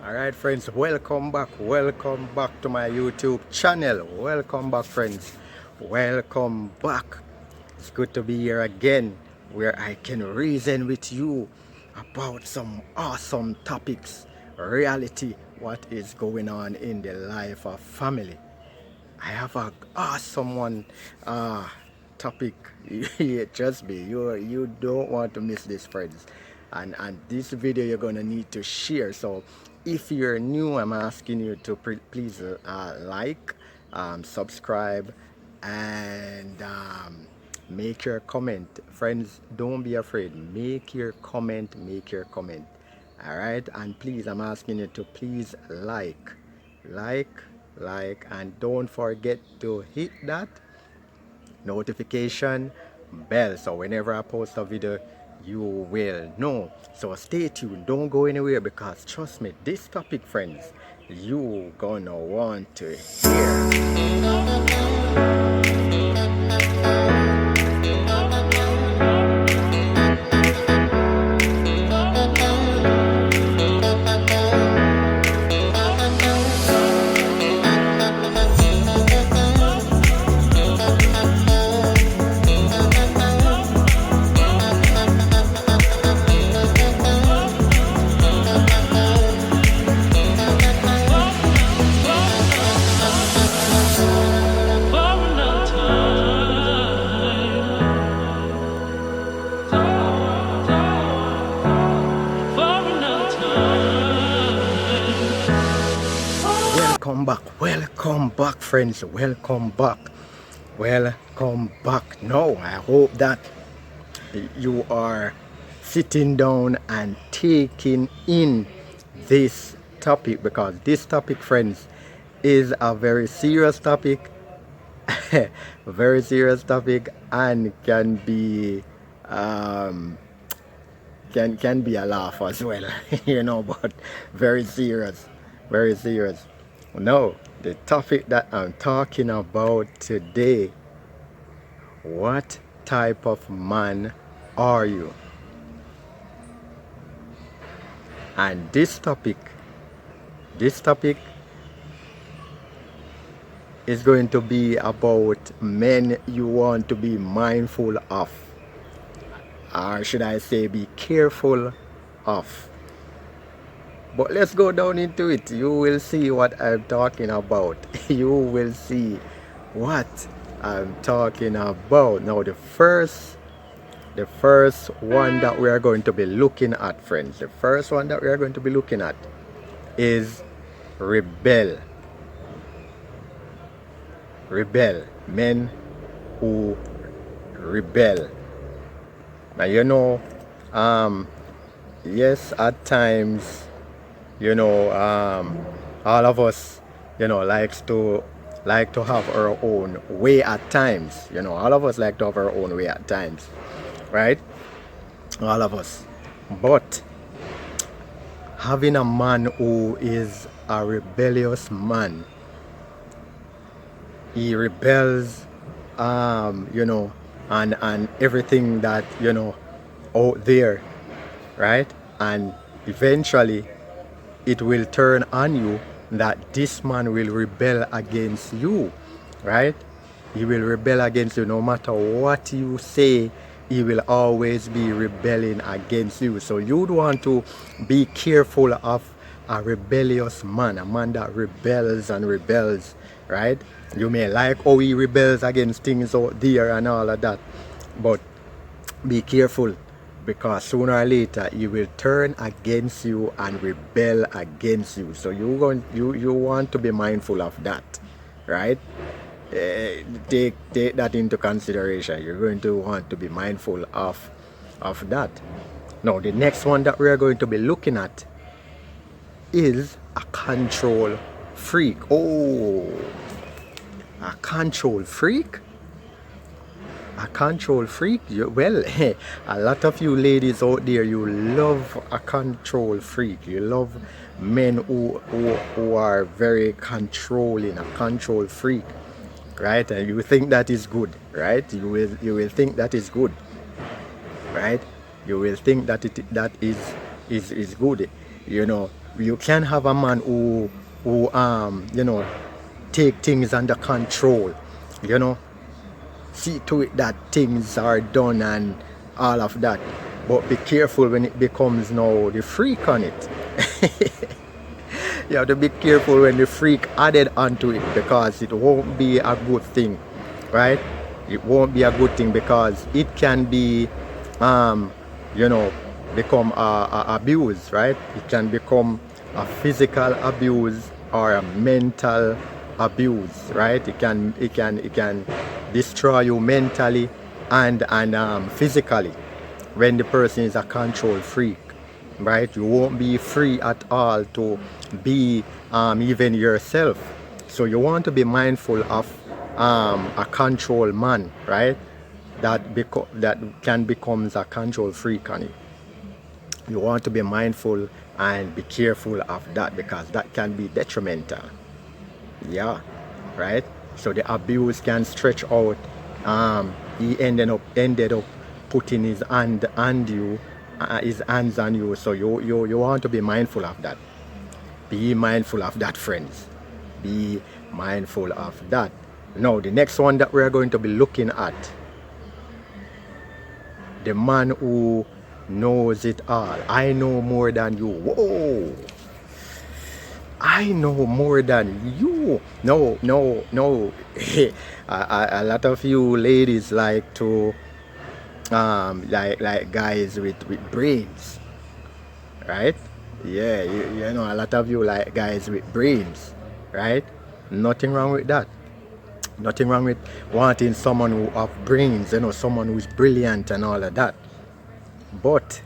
Alright friends, welcome back to my YouTube channel. Welcome back friends, welcome back. It's good to be here again, where I can reason with you about some awesome topics, reality, what is going on in the life of family. I have a awesome one topic. Trust me, you don't want to miss this friends. And this video you're gonna need to share. So if you're new, I'm asking you to please like, subscribe, and make your comment. Friends, don't be afraid. Make your comment. All right, and please, I'm asking you to please like, and don't forget to hit that notification bell, so whenever I post a video you will know. So stay tuned, don't go anywhere, because trust me, this topic friends, you gonna want to hear. Welcome back friends, welcome back. Now I hope that you are sitting down and taking in this topic, because this topic friends is a very serious topic. Very serious topic, and can be can be a laugh as well. But very serious, very serious. No, the topic that I'm talking about today: what type of man are you? And this topic is going to be about men you want to be mindful of, or should I say be careful of. But let's go down into it. You will see what I'm talking about. You will see what I'm talking about. Now the first one that we are going to be looking at, friends, the first one that we are going to be looking at is rebel. Men who rebel. Now yes, at times, all of us, like to have our own way at times. All of us like to have our own way at times, right? All of us. But having a man who is a rebellious man, he rebels, and everything that out there, right? And eventually it will turn on you that this man will rebel against you, right? He will rebel against you no matter what you say. He will always be rebelling against you. So you'd want to be careful of a rebellious man, a man that rebels, right? You may like how he rebels against things out there and all of that, but be careful, because sooner or later he will turn against you and rebel against you. So you want to be mindful of that, right? Take that into consideration. You're going to want to be mindful of that. Now the next one that we are going to be looking at is a control freak. Oh, a control freak? A control freak? Well, a lot of you ladies out there, you love a control freak. You love men who are very controlling, a control freak, right? And you think that is good, right? You will think that is good, right? You will think that that is good, You can have a man who you know, take things under control, you know, see to it that things are done and all of that. But be careful when it becomes now the freak on it. You have to be careful when the freak added onto it, because it won't be a good thing, right? It won't be a good thing, because it can be you know, become a abuse, right? It can become a physical abuse or a mental abuse, right? It can destroy you mentally and physically when the person is a control freak, right? You won't be free at all to be even yourself. So you want to be mindful of a control man, right? That can becomes a control freak on it. You want to be mindful and be careful of that, because that can be detrimental. Yeah, right. So the abuse can stretch out. He ended up putting his hand on you, his hands on you. So you want to be mindful of that. Be mindful of that, friends. Be mindful of that. Now the next one that we're going to be looking at, the man who knows it all. I know more than you. Whoa. I know more than you. No, no, no. A lot of you ladies like to like guys with brains, right? Yeah, you know, a lot of you like guys with brains, right? Nothing wrong with that. Nothing wrong with wanting someone who have brains, you know, someone who's brilliant and all of that. But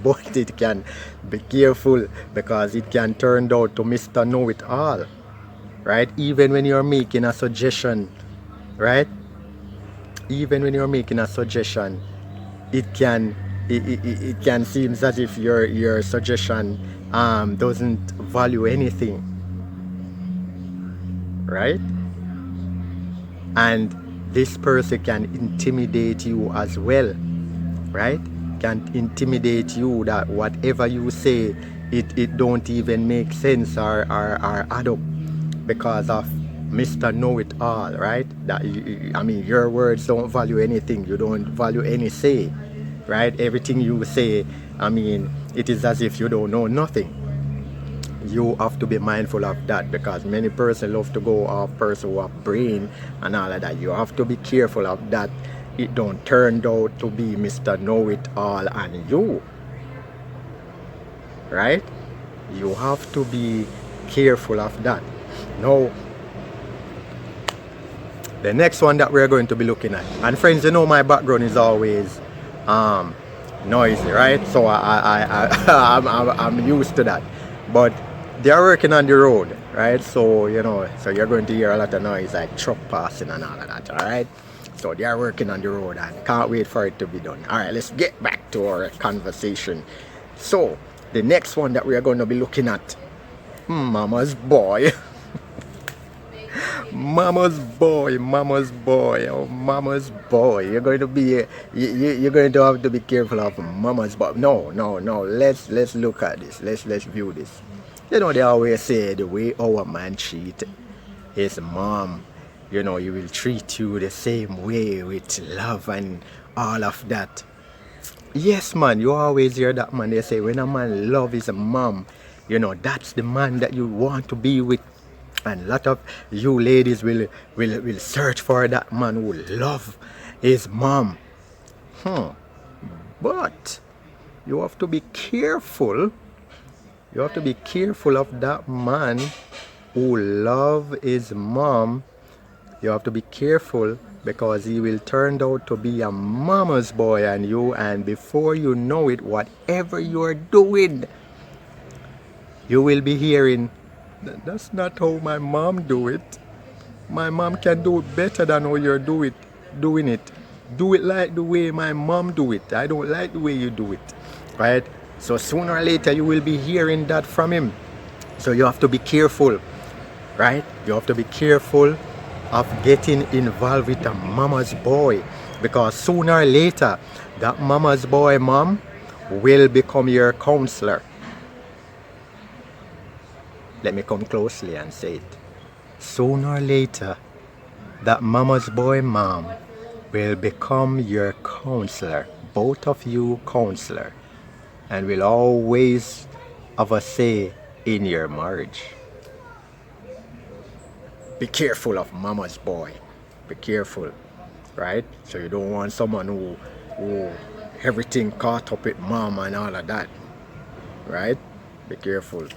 but it can be careful, because it can turn out to Mr. Know-it-all, right? Even when you're making a suggestion, right? Even when you're making a suggestion, it can it can seem as if your suggestion doesn't value anything, right? And this person can intimidate you as well, right? Can intimidate you that whatever you say, it don't even make sense or add up, because of Mr. Know-it-all, right? That I mean, your words don't value anything. You don't value any say, right? Everything you say, I mean, it is as if you don't know nothing. You have to be mindful of that, because many persons love to go off person who have brain and all of that. You have to be careful of that. It don't turn out to be Mr. Know-it-all and you, right? You have to be careful of that. Now, the next one that we're going to be looking at, and friends, you know my background is always noisy, right? So I'm used to that. But they are working on the road, right? So you know, so you're going to hear a lot of noise, like truck passing and all of that, all right? So they are working on the road and can't wait for it to be done. All right, let's get back to our conversation. So the next one that we are going to be looking at, mama's boy. Mama's boy, mama's boy, oh mama's boy. You're going to be you're going to have to be careful of mama's boy. No, no, no. Let's look at this. Let's view this. You know, they always say the way our man treat his mom, you know, he will treat you the same way, with love and all of that. Yes, man, you always hear that, man. They say when a man love his mom, you know, that's the man that you want to be with. And a lot of you ladies will search for that man who love his mom. But you have to be careful. You have to be careful of that man who love his mom. You have to be careful, because he will turn out to be a mama's boy and you, and before you know it, whatever you're doing, you will be hearing, that's not how my mom do it. My mom can do it better than how you're doing it. Do it like the way my mom do it. I don't like the way you do it, right? So sooner or later you will be hearing that from him. So you have to be careful, right? You have to be careful of getting involved with a mama's boy, because sooner or later that mama's boy mom will become your counselor. Let me come closely and say it. Sooner or later, that mama's boy mom will become your counselor, both of you counselor, and will always have a say in your marriage. Be careful of mama's boy. Be careful, right? So you don't want someone who everything caught up with mom and all of that, right? Be careful.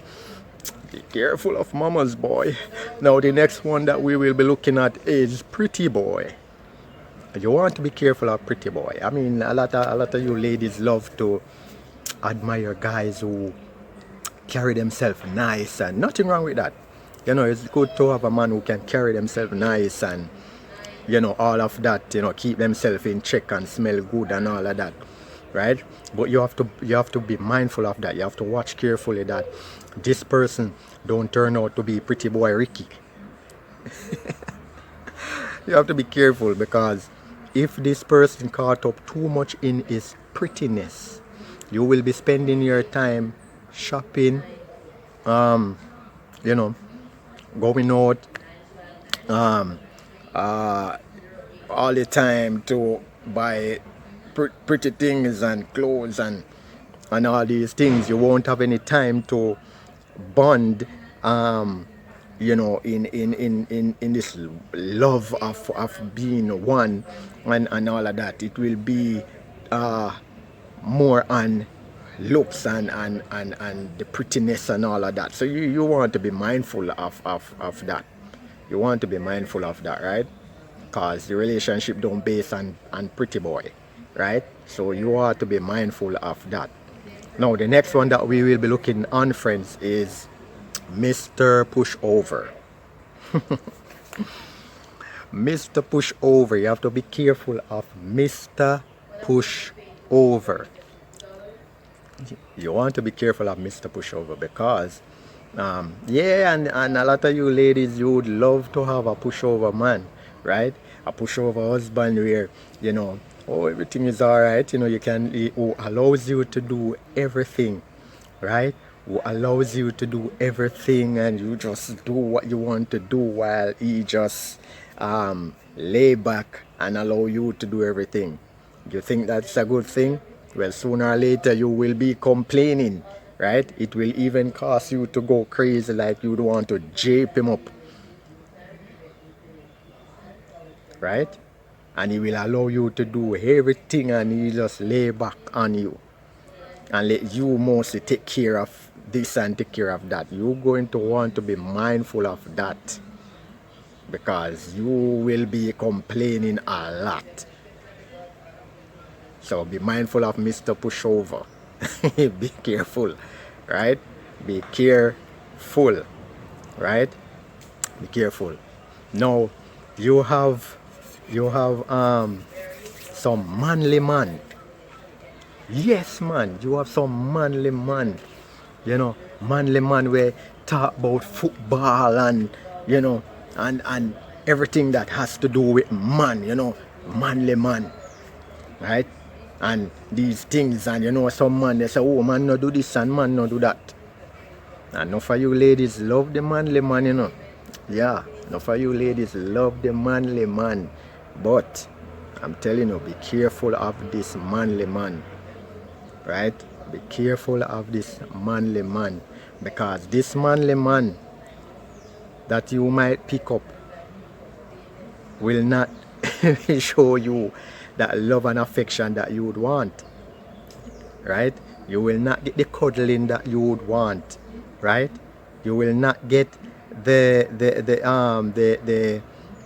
Be careful of mama's boy. Now the next one that we will be looking at is pretty boy. You want to be careful of pretty boy. I mean, a lot of you ladies love to admire guys who carry themselves nice, and nothing wrong with that. You know, it's good to have a man who can carry themselves nice and, you know, all of that, you know, keep themselves in check and smell good and all of that, right? But you have to be mindful of that. You have to watch carefully that this person don't turn out to be pretty boy Ricky. You have to be careful, because if this person caught up too much in his prettiness, you will be spending your time shopping, you know, going out, all the time to buy pretty things and clothes and all these things. You won't have any time to bond, you know, in this love of being one and all of that. It will be more on looks and the prettiness and all of that. So you want to be mindful of that. You want to be mindful of that, right? Because the relationship don't base on pretty boy, right? So you want to be mindful of that. Now the next one that we will be looking on, friends, is Mr. Pushover. Mr. Pushover. You have to be careful of Mr. Pushover. You want to be careful of Mr. Pushover, because yeah, and a lot of you ladies, you would love to have a pushover man, right? A pushover husband where, you know, oh, everything is all right, you know, who allows you to do everything, right? Who allows you to do everything, and you just do what you want to do, while he just lay back and allow you to do everything. You think that's a good thing? Well, sooner or later you will be complaining, right? It will even cause you to go crazy, like you'd want to jape him up, right? And he will allow you to do everything, and he just lay back on you and let you mostly take care of this and take care of that. You're going to want to be mindful of that, because you will be complaining a lot. So be mindful of Mr. Pushover. Be careful, right? Be careful, right? Be careful. Now you have some manly man. Yes, man, you have some manly man. You know, manly man where talk about football and, you know, and everything that has to do with man, you know, manly man, right? And these things, and you know, some man, they say, oh, man no do this and man no do that. And enough of you ladies love the manly man, you know. Yeah, enough of you ladies love the manly man. But I'm telling you, be careful of this manly man, right? Be careful of this manly man, because this manly man that you might pick up will not show you that love and affection that you would want, right? You will not get the cuddling that you would want, right? You will not get the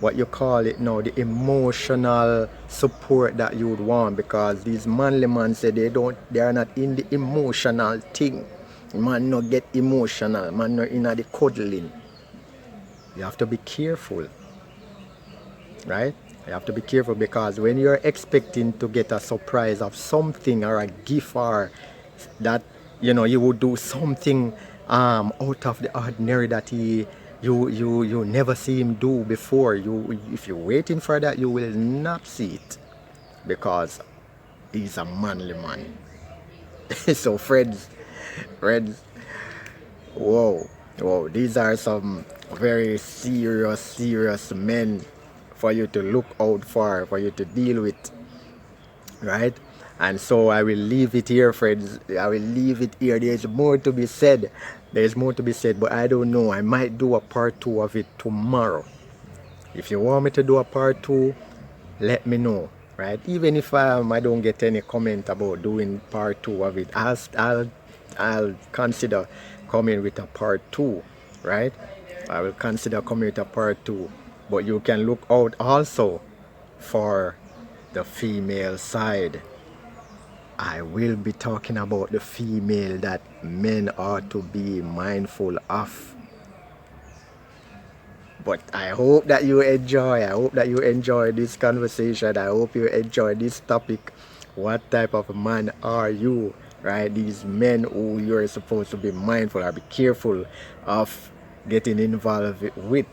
what you call it now, the emotional support that you would want, because these manly men say they are not in the emotional thing. Man no get emotional, man no in the cuddling. You have to be careful, right? You have to be careful, because when you're expecting to get a surprise of something or a gift, or that, you know, you would do something out of the ordinary that you never see him do before. If you're waiting for that, you will not see it, because he's a manly man. So friends, whoa, Wow, these are some very serious men for you to look out for you to deal with, right? And so I will leave it here, friends. I will leave it here. There's more to be said. There's more to be said, but I don't know. I might do a part two of it tomorrow. If you want me to do a part two, let me know, right? Even if I don't get any comment about doing part two of it, I'll consider coming with a part two, right? I will consider coming with a part two. But you can look out also for the female side. I will be talking about the female that men ought to be mindful of. But I hope that you enjoy. I hope that you enjoy this conversation. I hope you enjoy this topic. What type of man are you? Right? These men who you're supposed to be mindful or be careful of getting involved with.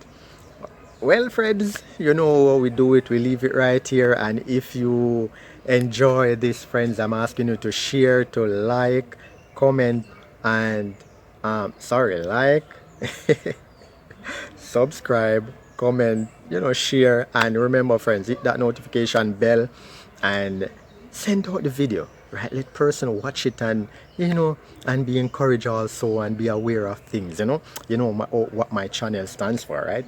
Well, friends, you know how we do it. We leave it right here. And if you enjoy this, friends, I'm asking you to share, to like, comment, and like, subscribe, comment, share, and remember, friends, hit that notification bell and send out the video, right? Let person watch it and and be encouraged also and be aware of things. What my channel stands for, right?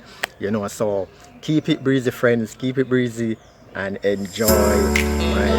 So keep it breezy, friends. Keep it breezy and enjoy my